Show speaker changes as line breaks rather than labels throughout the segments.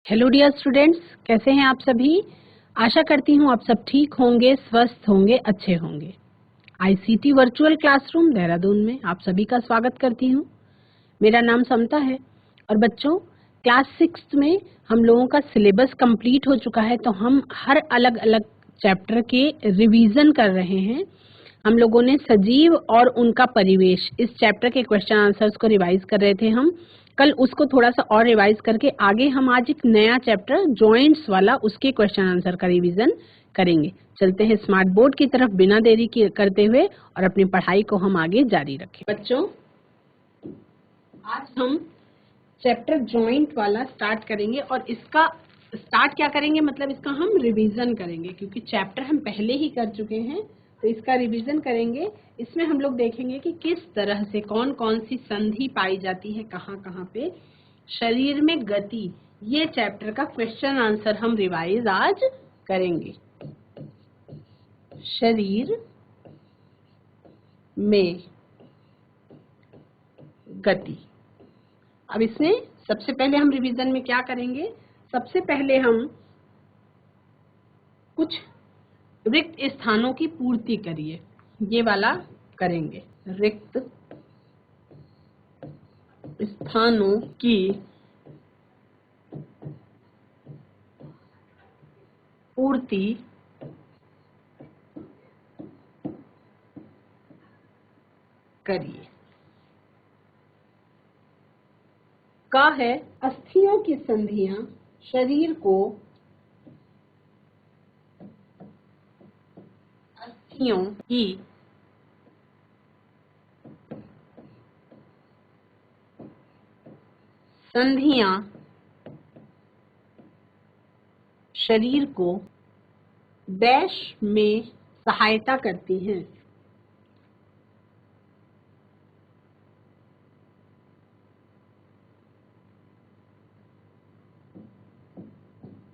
Hello dear students, कैसे हैं आप सभी। आशा करती हूँ आप सब ठीक होंगे, स्वस्थ होंगे, अच्छे होंगे। आईसीटी वर्चुअल क्लासरूम देहरादून में आप सभी का स्वागत करती हूँ। मेरा नाम समता है और बच्चों, क्लास 6 में हम लोगों का सिलेबस कंप्लीट हो चुका है, तो हम हर अलग अलग चैप्टर के रिवीजन कर रहे हैं। हम लोगों ने सजीव और उनका परिवेश इस चैप्टर के क्वेश्चन आंसर्स को रिवाइज कर रहे थे। हम कल उसको थोड़ा सा और रिवाइज करके आगे हम आज एक नया चैप्टर जॉइंट्स वाला उसके क्वेश्चन आंसर का रिवीजन करेंगे। चलते हैं स्मार्ट बोर्ड की तरफ बिना देरी करते हुए और अपनी पढ़ाई को हम आगे जारी रखें। बच्चों, आज हम चैप्टर जॉइंट वाला स्टार्ट करेंगे और इसका स्टार्ट क्या करेंगे, मतलब इसका हम रिवीजन करेंगे, क्योंकि चैप्टर हम पहले ही कर चुके हैं तो इसका रिवीजन करेंगे। इसमें हम लोग देखेंगे कि किस तरह से कौन कौन सी संधि पाई जाती है, कहाँ कहाँ पे शरीर में गति। ये चैप्टर का क्वेश्चन आंसर हम रिवाइज आज करेंगे। शरीर में गति। अब इसमें सबसे पहले हम रिवीजन में क्या करेंगे, सबसे पहले हम कुछ रिक्त स्थानों की पूर्ति करिए, ये वाला करेंगे। रिक्त स्थानों की पूर्ति करिए। का है अस्थियों की संधियां शरीर को अस्थियों की संधियां शरीर को डैश में सहायता करती हैं।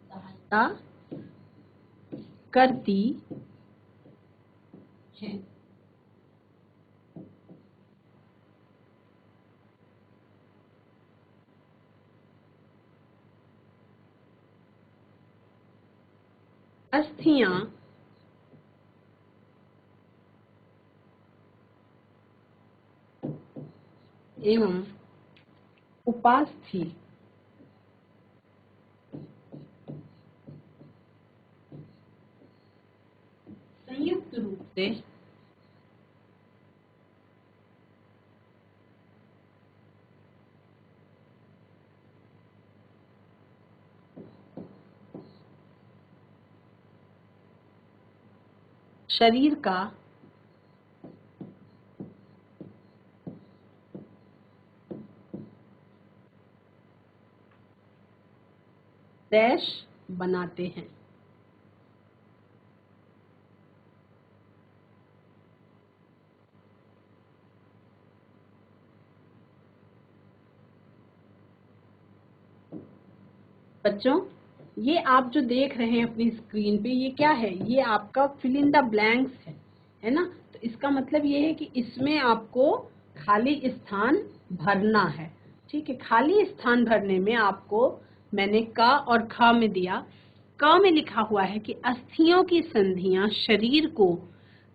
सहायता करती हैं। अस्थियां एवं उपास्थि संयुक्त रूप से शरीर का डैश बनाते हैं। बच्चों, ये आप जो देख रहे हैं अपनी स्क्रीन पे, ये क्या है, ये आपका फिल इन द ब्लैंक्स है ना। तो इसका मतलब ये है कि इसमें आपको खाली स्थान भरना है। ठीक है, खाली स्थान भरने में आपको मैंने क और ख में दिया। क में लिखा हुआ है कि अस्थियों की संधियां शरीर को,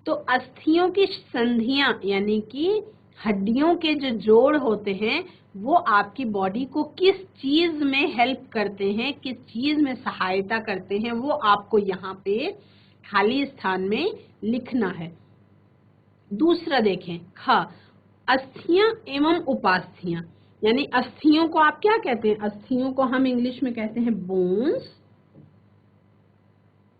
तो अस्थियों की संधियां यानी कि हड्डियों के जो जोड़ होते हैं वो आपकी बॉडी को किस चीज में हेल्प करते हैं, किस चीज में सहायता करते हैं, वो आपको यहाँ पे खाली स्थान में लिखना है। दूसरा देखें, ख, अस्थियां एवं उपास्थियां, यानी अस्थियों को आप क्या कहते हैं, अस्थियों को हम इंग्लिश में कहते हैं बोन्स,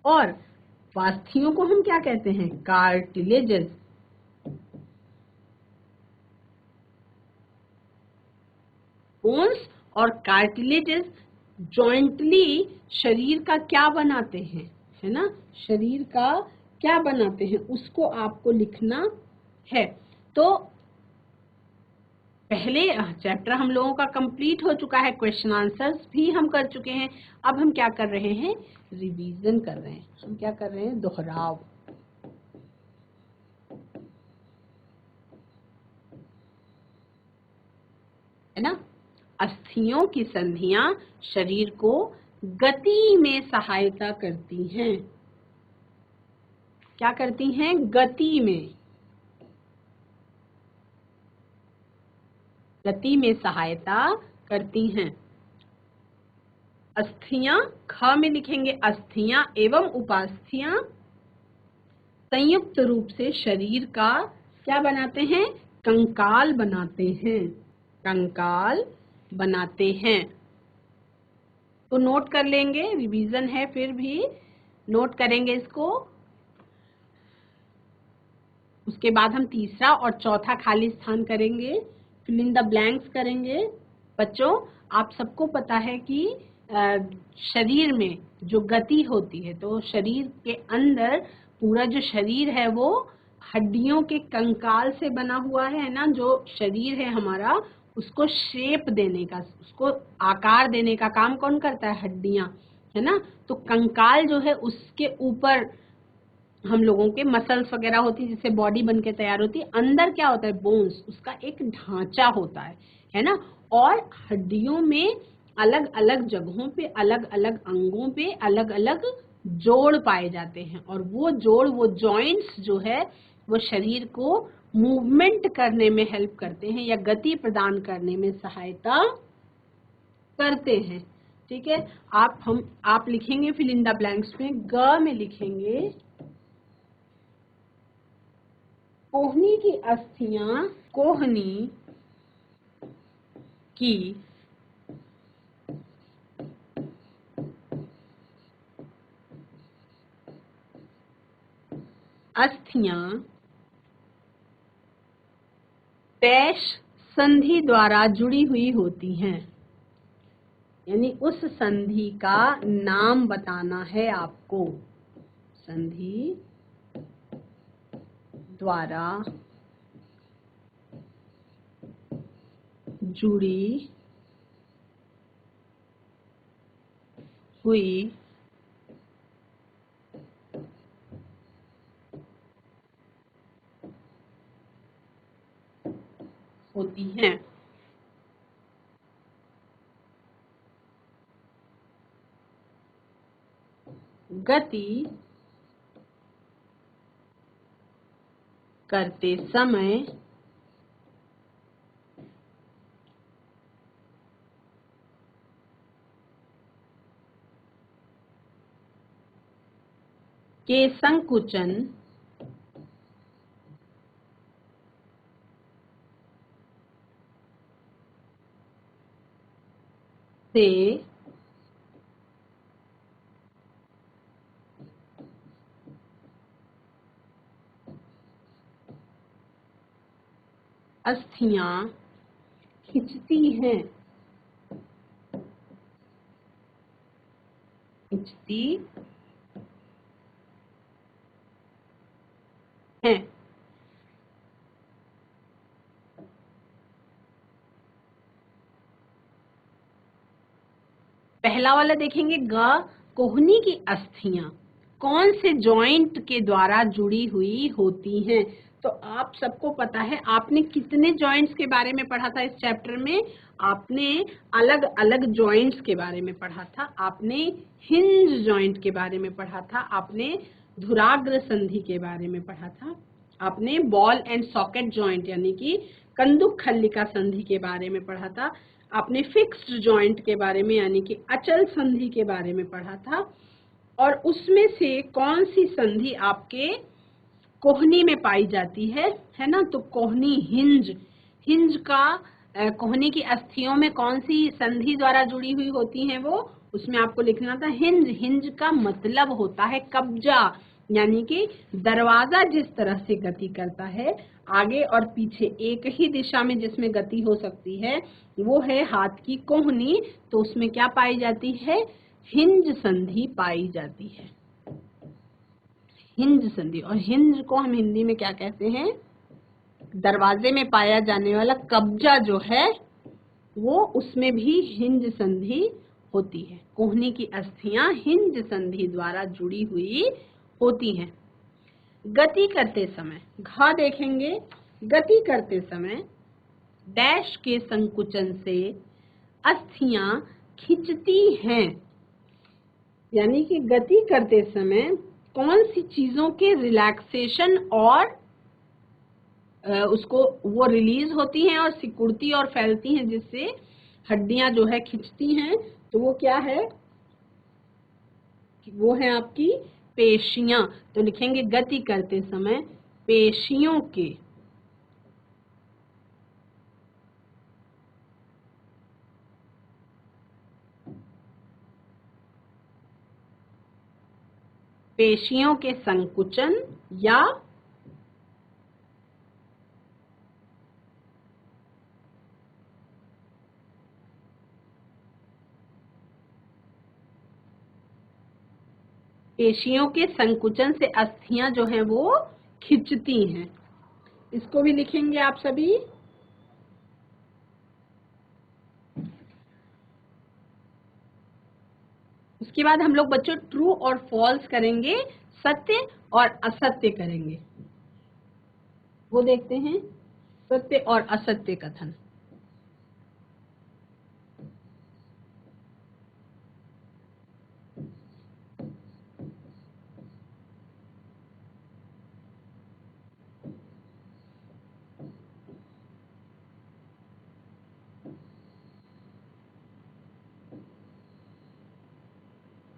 और उपास्थियों को हम क्या कहते हैं, कार्टिलेजेस। बोन्स और कार्टिलेजेस जॉइंटली शरीर का क्या बनाते हैं, है ना, शरीर का क्या बनाते हैं उसको आपको लिखना है। तो पहले चैप्टर हम लोगों का कंप्लीट हो चुका है, क्वेश्चन आंसर्स भी हम कर चुके हैं। अब हम क्या कर रहे हैं, रिवीजन कर रहे हैं। हम क्या कर रहे हैं, दोहराव। है ना, अस्थियों की संधियां शरीर को गति में सहायता करती हैं। क्या करती हैं? गति में, गति में सहायता करती हैं। अस्थियां, ख में लिखेंगे अस्थियां एवं उपास्थियां संयुक्त रूप से शरीर का क्या बनाते हैं? कंकाल बनाते हैं, कंकाल बनाते हैं। तो नोट कर लेंगे, रिवीजन है फिर भी नोट करेंगे इसको। उसके बाद हम तीसरा और चौथा खाली स्थान करेंगे, फिल इन द ब्लैंक्स करेंगे। बच्चों, आप सबको पता है कि शरीर में जो गति होती है, तो शरीर के अंदर पूरा जो शरीर है वो हड्डियों के कंकाल से बना हुआ है ना। जो शरीर है हमारा, उसको शेप देने का, उसको आकार देने का काम कौन करता है? हड्डियां, है ना। तो कंकाल जो है उसके ऊपर हम लोगों के मसल्स वगैरह होती है, जिससे बॉडी बन के तैयार होती है। अंदर क्या होता है? बोन्स, उसका एक ढांचा होता है ना। और हड्डियों में अलग अलग जगहों पे, अलग अलग अंगों पे अलग अलग जोड़ पाए जाते हैं, और वो जोड़, वो जॉइंट्स जो है वो शरीर को मूवमेंट करने में हेल्प करते हैं या गति प्रदान करने में सहायता करते हैं। ठीक है, आप लिखेंगे फिल इन द ब्लैंक्स में, ग में लिखेंगे कोहनी की अस्थियां, कोहनी की अस्थियां डैश संधि द्वारा जुड़ी हुई होती हैं। यानी उस संधि का नाम बताना है आपको। संधि द्वारा जुड़ी हुई होती हैं। गति करते समय के संकुचन से अस्थियां खिंचती हैं, खिंचती हैं। पहला वाला देखेंगे, ग, कोहनी की अस्थियां कौन से जॉइंट के द्वारा जुड़ी हुई होती हैं। तो आप सबको पता है, आपने कितने जॉइंट्स के बारे में पढ़ा था इस चैप्टर में? आपने अलग अलग जॉइंट्स के बारे में पढ़ा था। आपने हिंज जॉइंट के बारे में पढ़ा था, आपने धुराग्र संधि के बारे में पढ़ा था, आपने बॉल एंड सॉकेट जॉइंट यानी कि कंदुक खल्लिका संधि के बारे में पढ़ा था, आपने फिक्स्ड जॉइंट के बारे में यानी कि अचल संधि के बारे में पढ़ा था। और उसमें से कौन सी संधि आपके कोहनी में पाई जाती है ना। तो कोहनी, हिंज, हिंज का कोहनी की अस्थियों में कौन सी संधि द्वारा जुड़ी हुई होती हैं वो, उसमें आपको लिखना था हिंज। हिंज का मतलब होता है कब्जा, यानी कि दरवाजा जिस तरह से गति करता है आगे और पीछे एक ही दिशा में जिसमें गति हो सकती है, वो है हाथ की कोहनी। तो उसमें क्या पाई जाती है? हिंज संधि पाई जाती है, हिंज संधि। और हिंज को हम हिंदी में क्या कहते हैं? दरवाजे में पाया जाने वाला कब्जा जो है वो, उसमें भी हिंज संधि होती है। कोहनी की अस्थियां हिंज संधि द्वारा जुड़ी हुई होती हैं। गति करते समय, घ देखेंगे, गति करते समय डैश के संकुचन से अस्थियां खिंचती हैं। यानी कि गति करते समय कौन सी चीजों के रिलैक्सेशन और उसको वो रिलीज होती हैं और सिकुड़ती और फैलती हैं, जिससे हड्डियां जो है खिंचती हैं, तो वो क्या है, वो है आपकी पेशियां। तो लिखेंगे गति करते समय पेशियों के संकुचन या पेशियों के संकुचन से अस्थियां जो हैं वो खिंचती हैं। इसको भी लिखेंगे आप सभी। उसके बाद हम लोग बच्चों ट्रू और फॉल्स करेंगे, सत्य और असत्य करेंगे। वो देखते हैं सत्य और असत्य कथन।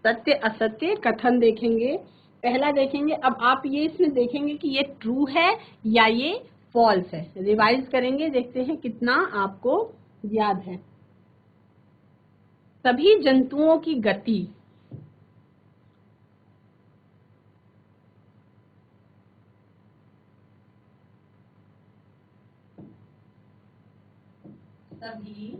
सत्य असत्य कथन देखेंगे। पहला देखेंगे, अब आप ये इसमें देखेंगे कि ये ट्रू है या ये फॉल्स है। रिवाइज करेंगे, देखते हैं कितना आपको याद है। सभी जंतुओं की गति सभी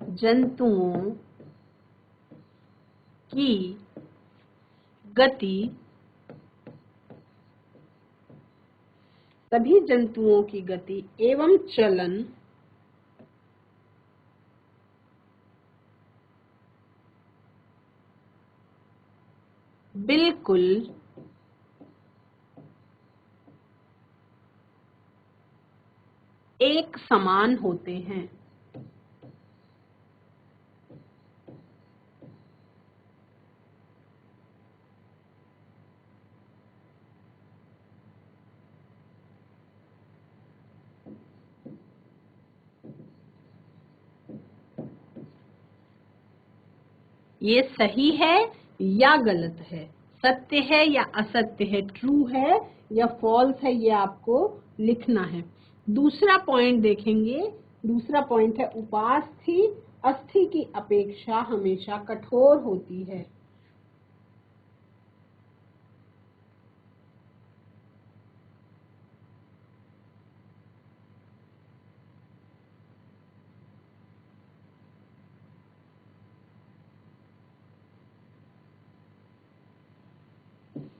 जंतुओं की गति सभी जंतुओं की गति एवं चलन बिल्कुल एक समान होते हैं। ये सही है या गलत है, सत्य है या असत्य है, ट्रू है या फॉल्स है, ये आपको लिखना है। दूसरा पॉइंट देखेंगे। दूसरा पॉइंट है उपास्थि अस्थि की अपेक्षा हमेशा कठोर होती है।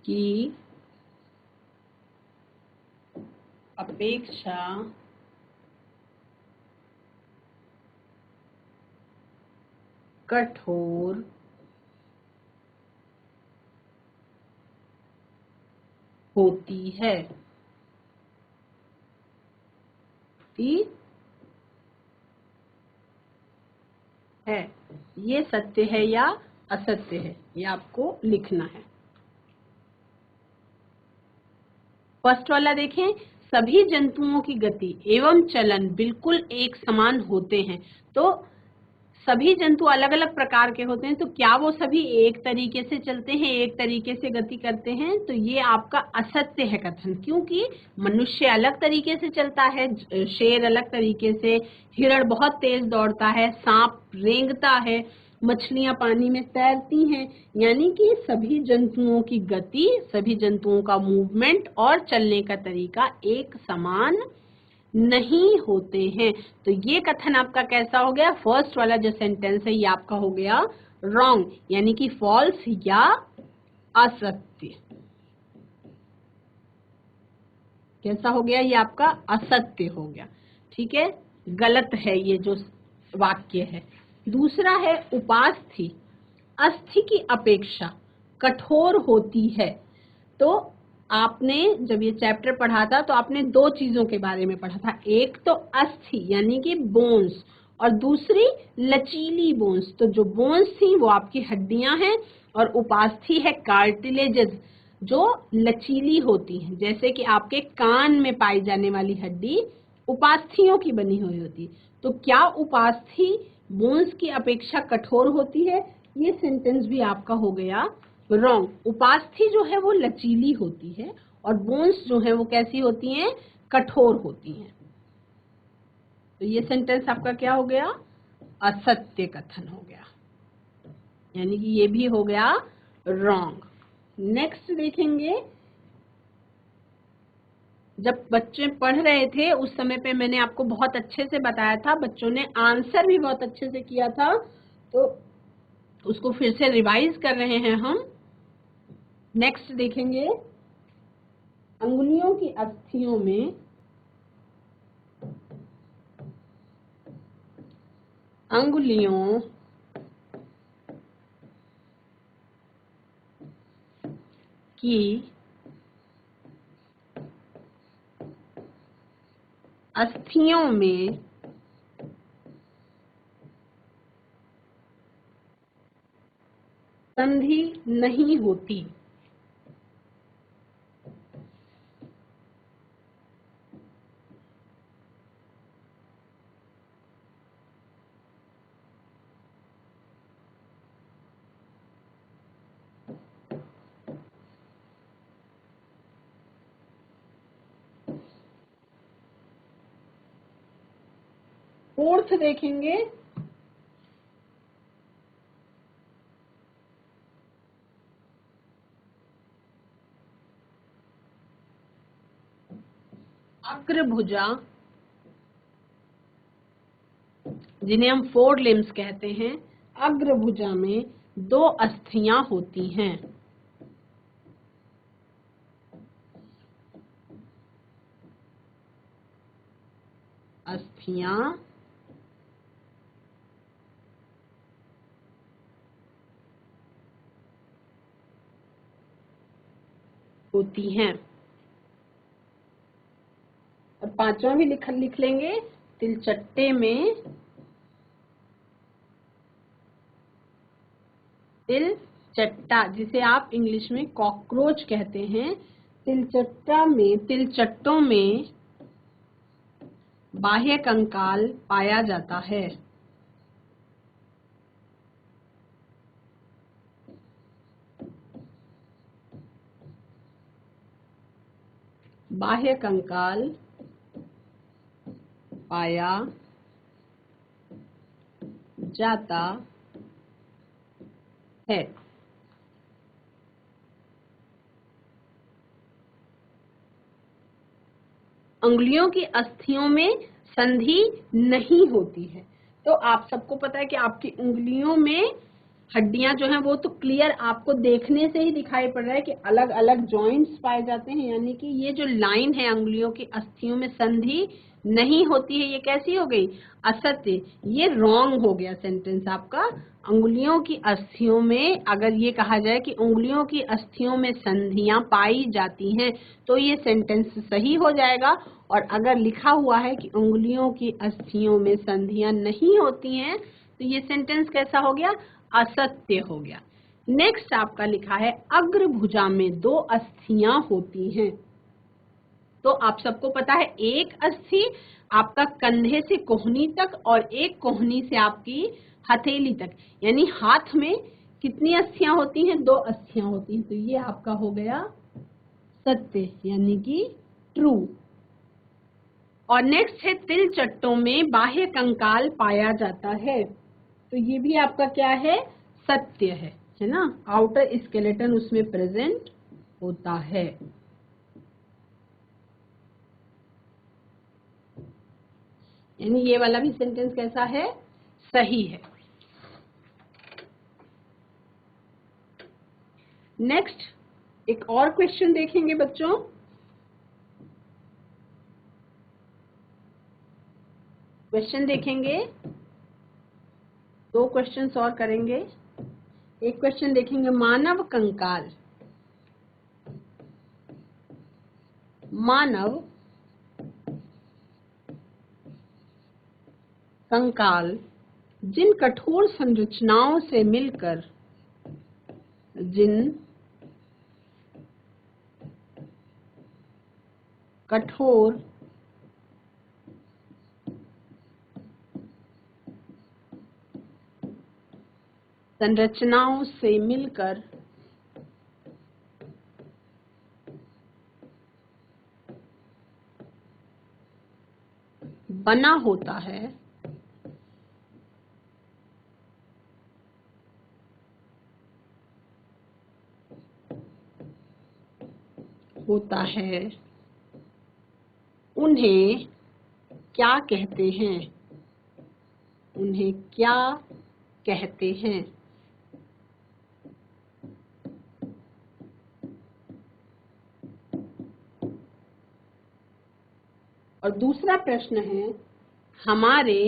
की अपेक्षा कठोर होती है। है ये सत्य है या असत्य है, ये आपको लिखना है। फर्स्ट वाला देखें, सभी जंतुओं की गति एवं चलन बिल्कुल एक समान होते हैं। तो सभी जंतु अलग अलग प्रकार के होते हैं, तो क्या वो सभी एक तरीके से चलते हैं, एक तरीके से गति करते हैं? तो ये आपका असत्य है कथन, क्योंकि मनुष्य अलग तरीके से चलता है, शेर अलग तरीके से, हिरण बहुत तेज दौड़ता है, सांप रेंगता है, मछलियां पानी में तैरती हैं। यानी कि सभी जंतुओं की गति, सभी जंतुओं का मूवमेंट और चलने का तरीका एक समान नहीं होते हैं। तो ये कथन आपका कैसा हो गया? फर्स्ट वाला जो सेंटेंस है ये आपका हो गया रॉन्ग, यानी कि फॉल्स या असत्य। कैसा हो गया? ये आपका असत्य हो गया। ठीक है, गलत है ये जो वाक्य है। दूसरा है उपास्थि अस्थि की अपेक्षा कठोर होती है। तो आपने जब ये चैप्टर पढ़ा था तो आपने दो चीजों के बारे में पढ़ा था, एक तो अस्थि यानी कि बोन्स, और दूसरी लचीली बोन्स। तो जो बोन्स थी वो आपकी हड्डियां हैं और उपास्थि है कार्टिलेजेस जो लचीली होती हैं। जैसे कि आपके कान में पाई जाने वाली हड्डी उपास्थियों की बनी हुई होती है। तो क्या उपास्थि बोन्स की अपेक्षा कठोर होती है? ये सेंटेंस भी आपका हो गया रॉन्ग। उपास्थि जो है वो लचीली होती है और बोन्स जो है वो कैसी होती हैं? कठोर होती हैं। तो ये सेंटेंस आपका क्या हो गया? असत्य कथन हो गया, यानी कि ये भी हो गया रॉन्ग। नेक्स्ट देखेंगे, जब बच्चे पढ़ रहे थे उस समय पे मैंने आपको बहुत अच्छे से बताया था, बच्चों ने आंसर भी बहुत अच्छे से किया था, तो उसको फिर से रिवाइज कर रहे हैं हम। नेक्स्ट देखेंगे, अंगुलियों की अस्थियों में अंगुलियों की अस्थियों में संधि नहीं होती। फोर्थ देखेंगे, अग्रभुजा, जिन्हें हम फोर लिम्स कहते हैं। अग्रभुजा में दो अस्थियां होती हैं। अस्थियां होती हैं। और पांचवा भी लिख लेंगे, तिलचट्टे में तिलचट्टा, जिसे आप इंग्लिश में कॉकरोच कहते हैं, तिलचट्टों में बाह्य कंकाल पाया जाता है। बाह्य कंकाल पाया जाता है। अंगुलियों की अस्थियों में संधि नहीं होती है। तो आप सबको पता है कि आपकी उंगलियों में हड्डियां जो हैं वो तो क्लियर आपको देखने से ही दिखाई पड़ रहा है कि अलग अलग जॉइंट्स पाए जाते हैं, यानी कि ये जो लाइन है अंगुलियों की अस्थियों में संधि नहीं होती है, ये कैसी हो गई? असत्य। ये रॉन्ग हो गया सेंटेंस आपका। अंगुलियों की अस्थियों में अगर ये कहा जाए कि उंगलियों की अस्थियों में संधियां पाई जाती हैं तो ये सेंटेंस सही हो जाएगा। और अगर लिखा हुआ है कि उंगलियों की अस्थियों में संधियां नहीं होती हैं तो ये सेंटेंस कैसा हो गया? असत्य हो गया। नेक्स्ट आपका लिखा है, अग्रभुजा में दो अस्थियां होती हैं। तो आप सबको पता है एक अस्थि आपका कंधे से कोहनी तक और एक कोहनी से आपकी हथेली तक, यानी हाथ में कितनी अस्थियां होती हैं? दो अस्थियां होती हैं। तो ये आपका हो गया सत्य, यानी कि ट्रू। और नेक्स्ट है, तिलचट्टों में बाह्य कंकाल पाया जाता है। तो ये भी आपका क्या है? सत्य है ना? आउटर स्केलेटन उसमें प्रेजेंट होता है। यानी ये वाला भी सेंटेंस कैसा है? सही है। नेक्स्ट एक और क्वेश्चन देखेंगे बच्चों। क्वेश्चन देखेंगे, दो क्वेश्चंस और करेंगे। एक क्वेश्चन देखेंगे, मानव कंकाल, मानव कंकाल जिन कठोर संरचनाओं से मिलकर बना होता है, उन्हें क्या कहते हैं? और दूसरा प्रश्न है, हमारे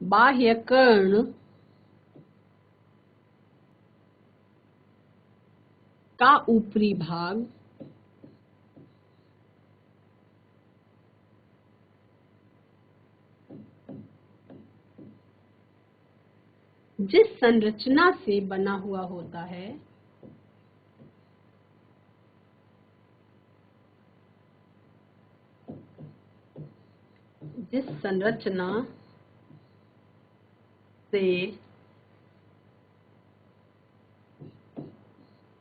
बाह्य कर्ण का ऊपरी भाग जिस संरचना से बना हुआ होता है, जिस संरचना से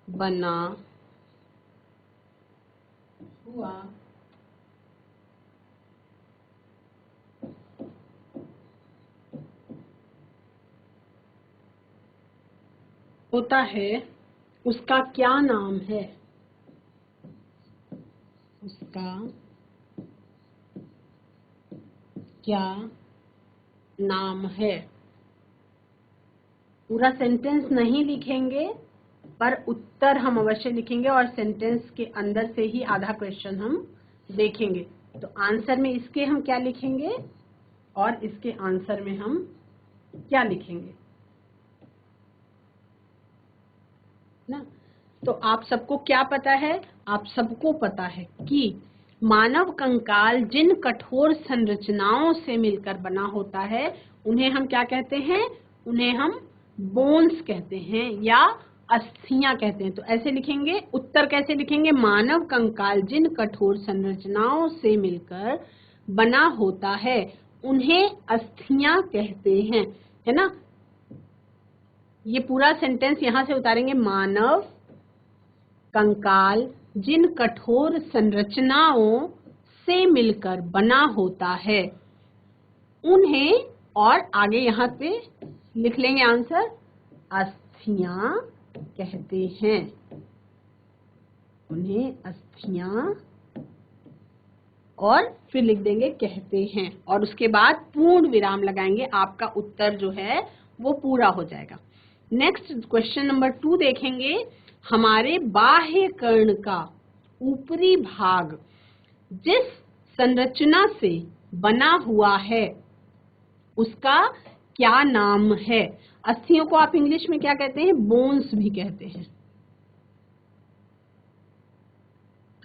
बना हुआ होता है, उसका क्या नाम है? उसका क्या नाम है? पूरा सेंटेंस नहीं लिखेंगे, पर उत्तर हम अवश्य लिखेंगे और सेंटेंस के अंदर से ही आधा क्वेश्चन हम देखेंगे। तो आंसर में इसके हम क्या लिखेंगे और इसके आंसर में हम क्या लिखेंगे ना। तो आप सबको क्या पता है? आप सबको पता है कि मानव कंकाल जिन कठोर संरचनाओं से मिलकर बना होता है, उन्हें हम क्या कहते हैं? उन्हें हम बोन्स कहते हैं या अस्थियां कहते हैं। तो ऐसे लिखेंगे, उत्तर कैसे लिखेंगे? मानव कंकाल जिन कठोर संरचनाओं से मिलकर बना होता है, उन्हें अस्थियां कहते हैं, है ना। ये पूरा सेंटेंस यहां से उतारेंगे, मानव कंकाल जिन कठोर संरचनाओं से मिलकर बना होता है, उन्हें, और आगे यहां पे लिख लेंगे आंसर, अस्थियां कहते हैं। उन्हें अस्थियां, और फिर लिख देंगे कहते हैं, और उसके बाद पूर्ण विराम लगाएंगे। आपका उत्तर जो है वो पूरा हो जाएगा। नेक्स्ट क्वेश्चन नंबर 2 देखेंगे। हमारे बाह्य कर्ण का ऊपरी भाग जिस संरचना से बना हुआ है, उसका क्या नाम है? अस्थियों को आप इंग्लिश में क्या कहते हैं? बोन्स भी कहते हैं।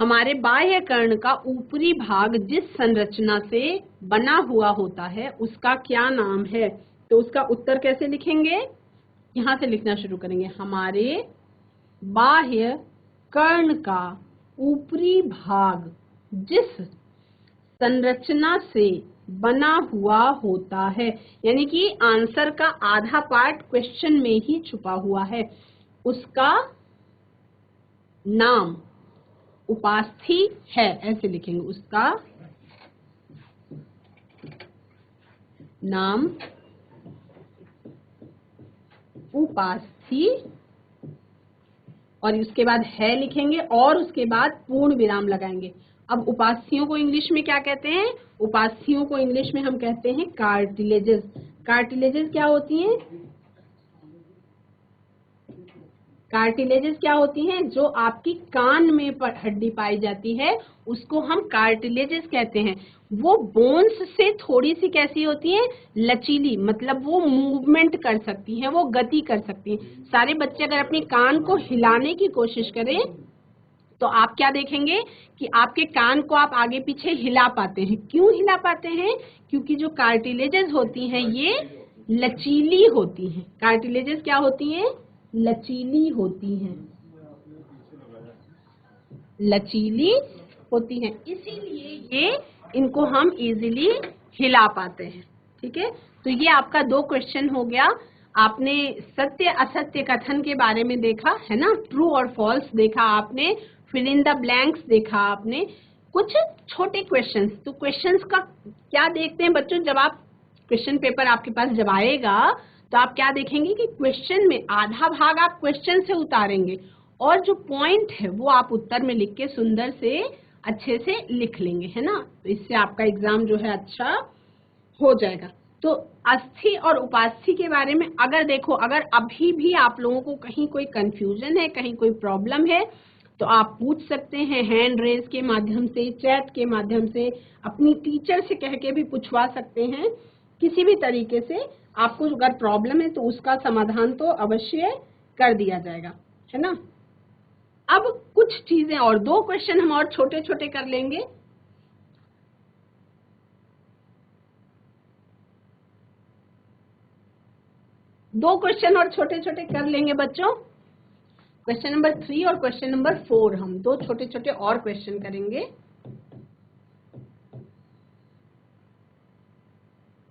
हमारे बाह्य कर्ण का ऊपरी भाग जिस संरचना से बना हुआ होता है, उसका क्या नाम है? तो उसका उत्तर कैसे लिखेंगे? यहां से लिखना शुरू करेंगे, हमारे बाह्य कर्ण का ऊपरी भाग जिस संरचना से बना हुआ होता है, यानी कि आंसर का आधा पार्ट क्वेश्चन में ही छुपा हुआ है। उसका नाम उपास्थि है, ऐसे लिखेंगे, उसका नाम उपास्थि, और उसके बाद है लिखेंगे और उसके बाद पूर्ण विराम लगाएंगे। अब उपास्थियों को इंग्लिश में क्या कहते हैं? उपास्थियों को इंग्लिश में हम कहते हैं कार्टिलेजेस। कार्टिलेजेस क्या होती हैं? कार्टिलेजेस क्या होती हैं? जो आपकी कान में हड्डी पाई जाती है उसको हम कार्टिलेजेस कहते हैं। वो बोन्स से थोड़ी सी कैसी होती है? लचीली, मतलब वो मूवमेंट कर सकती हैं, वो गति कर सकती हैं। सारे बच्चे अगर अपने कान को हिलाने की कोशिश करें तो आप क्या देखेंगे कि आपके कान को आप आगे पीछे हिला पाते हैं। क्यों हिला पाते हैं? क्योंकि जो कार्टिलेजेस होती हैं ये लचीली होती हैं। कार्टिलेजेस क्या होती हैं? लचीली होती हैं, लचीली होती हैं, इसीलिए ये इनको हम इजीली हिला पाते हैं। ठीक है, तो ये आपका 2 क्वेश्चन हो गया। आपने सत्य असत्य कथन के बारे में देखा है ना, ट्रू और फॉल्स देखा आपने, फिल इन द ब्लैंक्स देखा आपने, कुछ छोटे क्वेश्चंस। तो क्वेश्चंस का क्या देखते हैं बच्चों, जब आप क्वेश्चन पेपर आपके पास जब आएगा तो आप क्या देखेंगे कि क्वेश्चन में आधा भाग आप क्वेश्चन से उतारेंगे और जो पॉइंट है वो आप उत्तर में लिख के सुंदर से अच्छे से लिख लेंगे, है ना। तो इससे आपका एग्जाम जो है अच्छा हो जाएगा। तो अस्थि और उपास्थि के बारे में अगर देखो, अगर अभी भी आप लोगों को कहीं कोई कंफ्यूजन है, कहीं कोई प्रॉब्लम है, तो आप पूछ सकते हैं हैंड रेज के माध्यम से, चैट के माध्यम से, अपनी टीचर से कह के भी पूछवा सकते हैं। किसी भी तरीके से आपको अगर प्रॉब्लम है तो उसका समाधान तो अवश्य कर दिया जाएगा, है ना। अब कुछ चीजें और, 2 क्वेश्चन हम और छोटे छोटे कर लेंगे। दो क्वेश्चन और छोटे छोटे कर लेंगे बच्चों। क्वेश्चन नंबर 3 और क्वेश्चन नंबर 4 हम 2 छोटे छोटे और क्वेश्चन करेंगे।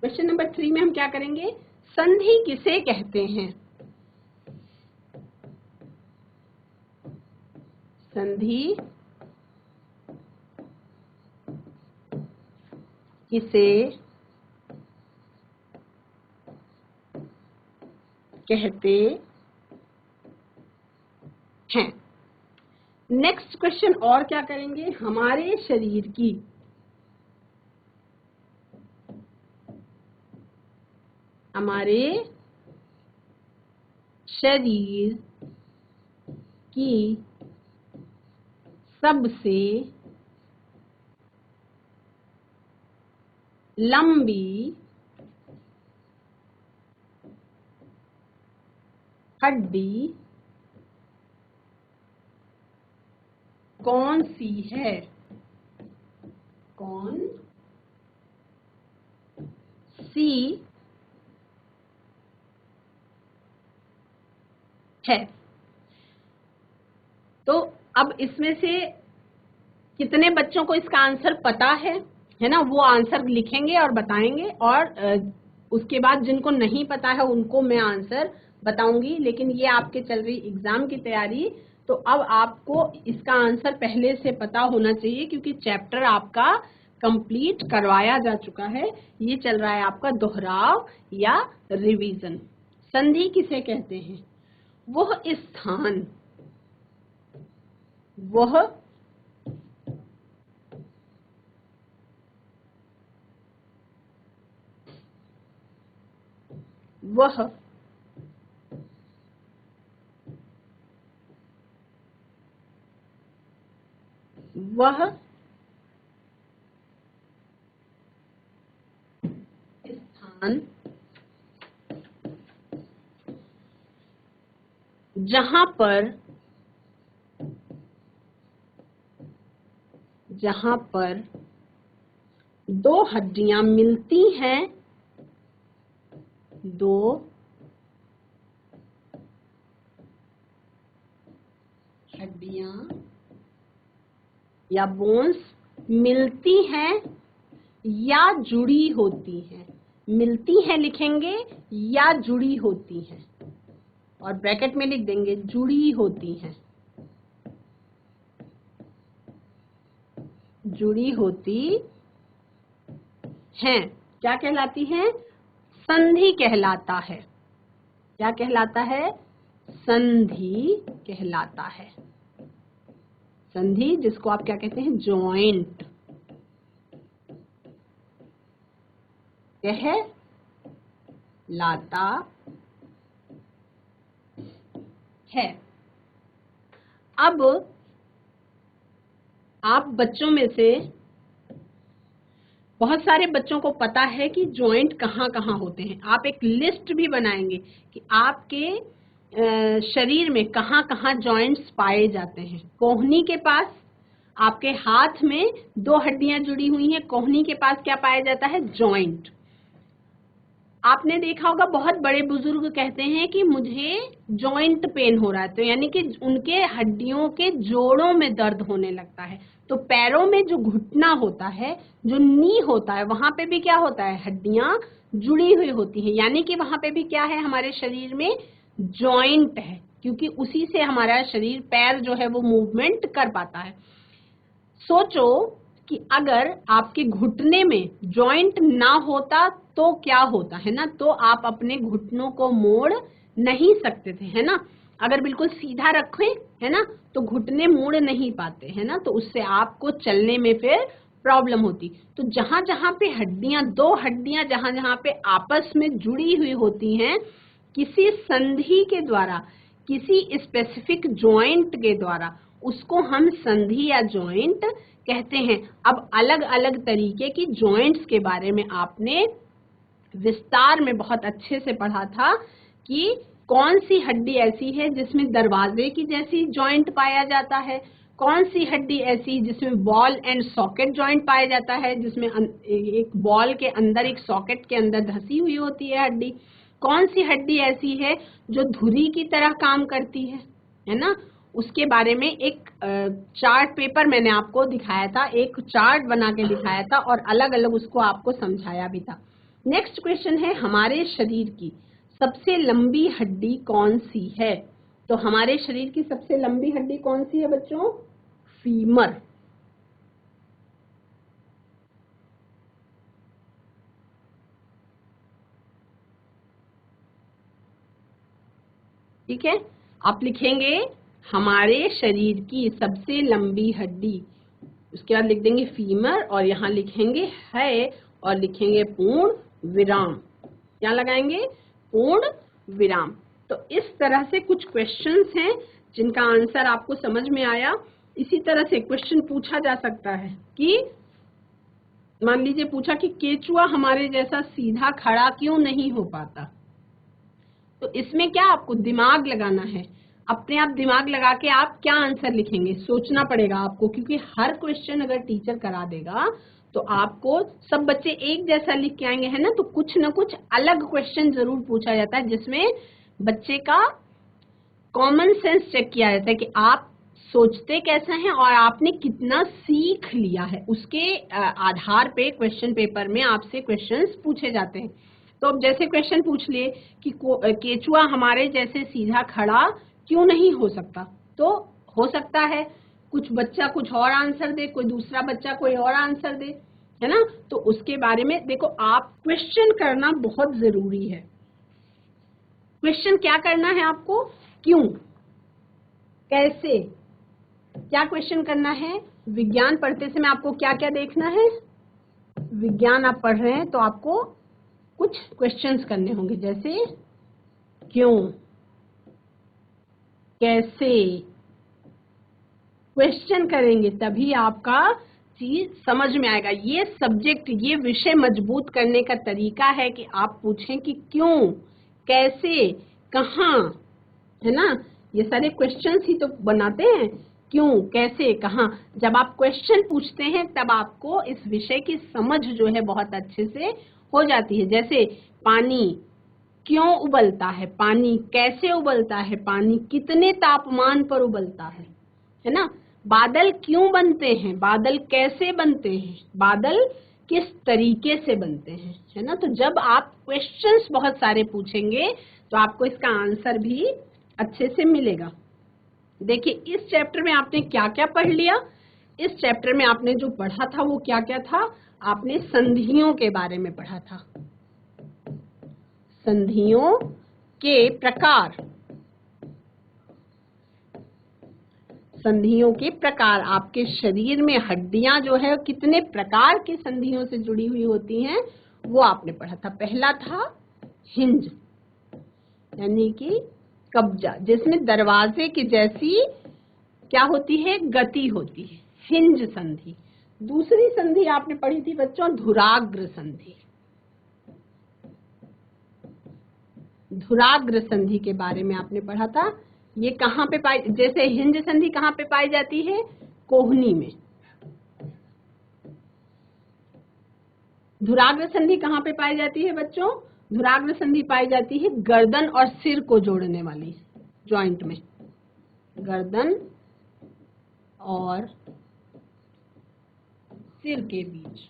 क्वेश्चन नंबर 3 में हम क्या करेंगे? संधि किसे कहते हैं? संधि किसे कहते हैं? नेक्स्ट क्वेश्चन और क्या करेंगे? हमारे शरीर की सबसे लंबी हड्डी कौन सी है? कौन सी है? तो अब इसमें से कितने बच्चों को इसका आंसर पता है ना, वो आंसर लिखेंगे और बताएंगे। और उसके बाद जिनको नहीं पता है उनको मैं आंसर बताऊंगी। लेकिन ये आपके चल रही एग्जाम की तैयारी, तो अब आपको इसका आंसर पहले से पता होना चाहिए, क्योंकि चैप्टर आपका कंप्लीट करवाया जा चुका है। ये चल रहा है आपका दोहराव या रिवीजन। संधि किसे कहते हैं? वह स्थान, वह वह वह स्थान जहां पर 2 हड्डियां मिलती हैं, 2 हड्डियां या बोन्स मिलती हैं या जुड़ी होती हैं। मिलती हैं लिखेंगे या जुड़ी होती हैं, और ब्रैकेट में लिख देंगे जुड़ी होती हैं। जुड़ी होती हैं क्या कहलाती हैं? संधि कहलाता है। क्या कहलाता है? संधि कहलाता है। संधि जिसको आप क्या कहते हैं? जॉइंट कहलाता है। अब आप बच्चों में से बहुत सारे बच्चों को पता है कि जॉइंट कहाँ कहाँ होते हैं। आप एक लिस्ट भी बनाएंगे कि आपके शरीर में कहाँ कहाँ जॉइंट्स पाए जाते हैं। कोहनी के पास, आपके हाथ में 2 हड्डियां जुड़ी हुई हैं, कोहनी के पास क्या पाया जाता है? जॉइंट। आपने देखा होगा बहुत बड़े बुजुर्ग कहते हैं कि मुझे जॉइंट पेन हो रहा है, तो यानी कि उनके हड्डियों के जोड़ों में दर्द होने लगता है। तो पैरों में जो घुटना होता है, जो नी होता है, वहां पे भी क्या होता है? हड्डियां जुड़ी हुई होती हैं, यानी कि वहां पे भी क्या है? हमारे शरीर में जॉइंट है, क्योंकि उसी से हमारा शरीर, पैर जो है वो मूवमेंट कर पाता है। सोचो कि अगर आपके घुटने में जॉइंट ना होता तो क्या होता है ना? तो आप अपने घुटनों को मोड़ नहीं सकते थे, है ना? अगर बिल्कुल सीधा रखें, है ना, तो घुटने मोड़ नहीं पाते, है ना? तो उससे आपको चलने में फिर प्रॉब्लम होती। तो जहां जहां पे हड्डियां, 2 हड्डियां जहां जहां पे आपस में जुड़ी हुई होती हैं, किसी संधि के द्वारा, किसी स्पेसिफिक जॉइंट के द्वारा, उसको हम संधि या जॉइंट कहते हैं। अब अलग अलग तरीके की जॉइंट्स के बारे में आपने विस्तार में बहुत अच्छे से पढ़ा था कि कौन सी हड्डी ऐसी है जिसमें दरवाजे की जैसी जॉइंट पाया जाता है, कौन सी हड्डी ऐसी जिसमें बॉल एंड सॉकेट जॉइंट पाया जाता है, जिसमें एक बॉल के अंदर, एक सॉकेट के अंदर धसी हुई होती है हड्डी, कौन सी हड्डी ऐसी है जो धुरी की तरह काम करती है ना? उसके बारे में एक चार्ट पेपर मैंने आपको दिखाया था, एक चार्ट बना के दिखाया था और अलग अलग उसको आपको समझाया भी था। नेक्स्ट क्वेश्चन है, हमारे शरीर की सबसे लंबी हड्डी कौन सी है? तो हमारे शरीर की सबसे लंबी हड्डी कौन सी है बच्चों? फीमर। ठीक है, आप लिखेंगे हमारे शरीर की सबसे लंबी हड्डी, उसके बाद लिख देंगे फीमर और यहाँ लिखेंगे है और लिखेंगे पूर्ण विराम। क्या लगाएंगे? पूर्ण विराम। तो इस तरह से कुछ क्वेश्चंस हैं जिनका आंसर आपको समझ में आया। इसी तरह से क्वेश्चन पूछा जा सकता है कि मान लीजिए पूछा कि केचुआ हमारे जैसा सीधा खड़ा क्यों नहीं हो पाता? तो इसमें क्या आपको दिमाग लगाना है, अपने आप दिमाग लगा के आप क्या आंसर लिखेंगे सोचना पड़ेगा आपको, क्योंकि हर क्वेश्चन अगर टीचर करा देगा तो आपको, सब बच्चे एक जैसा लिख के आएंगे, है ना? तो कुछ ना कुछ अलग क्वेश्चन जरूर पूछा जाता है जिसमें बच्चे का कॉमन सेंस चेक किया जाता है कि आप सोचते कैसा हैं और आपने कितना सीख लिया है, उसके आधार पे क्वेश्चन पेपर में आपसे क्वेश्चंस पूछे जाते हैं। तो अब जैसे क्वेश्चन पूछ लिए कि केचुआ हमारे जैसे सीधा खड़ा क्यों नहीं हो सकता? तो हो सकता है कुछ बच्चा कुछ और आंसर दे, कोई दूसरा बच्चा कोई और आंसर दे, है ना? तो उसके बारे में देखो, आप क्वेश्चन करना बहुत जरूरी है। क्वेश्चन क्या करना है आपको? क्यों, कैसे, क्या क्वेश्चन करना है? विज्ञान पढ़ते समय आपको क्या क्या देखना है? विज्ञान आप पढ़ रहे हैं तो आपको कुछ क्वेश्चंस करने होंगे, जैसे क्यों, कैसे। क्वेश्चन करेंगे तभी आपका चीज समझ में आएगा। ये सब्जेक्ट, ये विषय मजबूत करने का तरीका है कि आप पूछें कि क्यों, कैसे, कहाँ, है ना? ये सारे क्वेश्चंस ही तो बनाते हैं, क्यों, कैसे, कहाँ। जब आप क्वेश्चन पूछते हैं तब आपको इस विषय की समझ जो है बहुत अच्छे से हो जाती है। जैसे पानी क्यों उबलता है, पानी कैसे उबलता है, पानी कितने तापमान पर उबलता है ना? बादल क्यों बनते हैं, बादल कैसे बनते हैं, बादल किस तरीके से बनते हैं, है ना? तो जब आप क्वेश्चंस बहुत सारे पूछेंगे तो आपको इसका आंसर भी अच्छे से मिलेगा। देखिए, इस चैप्टर में आपने क्या क्या पढ़ लिया? इस चैप्टर में आपने जो पढ़ा था वो क्या क्या था? आपने संधियों के बारे में पढ़ा था, संधियों के प्रकार, संधियों के प्रकार। आपके शरीर में हड्डियां जो है कितने प्रकार की संधियों से जुड़ी हुई होती हैं वो आपने पढ़ा था। पहला था हिंज, यानी कि कब्जा, जिसमें दरवाजे की जैसी क्या होती है? गति होती है, हिंज संधि। दूसरी संधि आपने पढ़ी थी बच्चों, धुराग्र संधि। धुराग्र संधि के बारे में आपने पढ़ा था। ये कहाँ पे पाई, जैसे हिंज संधि कहाँ पे पाई जाती है? कोहनी में। धुराग्र संधि कहाँ पे पाई जाती है बच्चों? धुराग्र संधि पाई जाती है गर्दन और सिर को जोड़ने वाली जॉइंट में। गर्दन और सिर के बीच।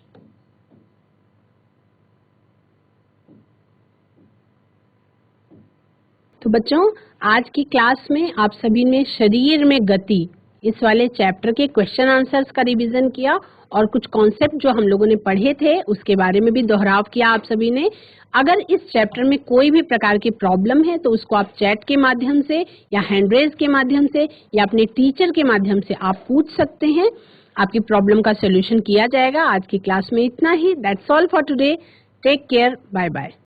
तो बच्चों, आज की क्लास में आप सभी ने शरीर में गति इस वाले चैप्टर के क्वेश्चन आंसर्स का रिवीजन किया और कुछ कॉन्सेप्ट जो हम लोगों ने पढ़े थे उसके बारे में भी दोहराव किया आप सभी ने। अगर इस चैप्टर में कोई भी प्रकार की प्रॉब्लम है तो उसको आप चैट के माध्यम से या हैंड रेज के माध्यम से या अपने टीचर के माध्यम से आप पूछ सकते हैं। आपकी प्रॉब्लम का सोल्यूशन किया जाएगा। आज की क्लास में इतना ही। That's all for today. Take care. Bye bye.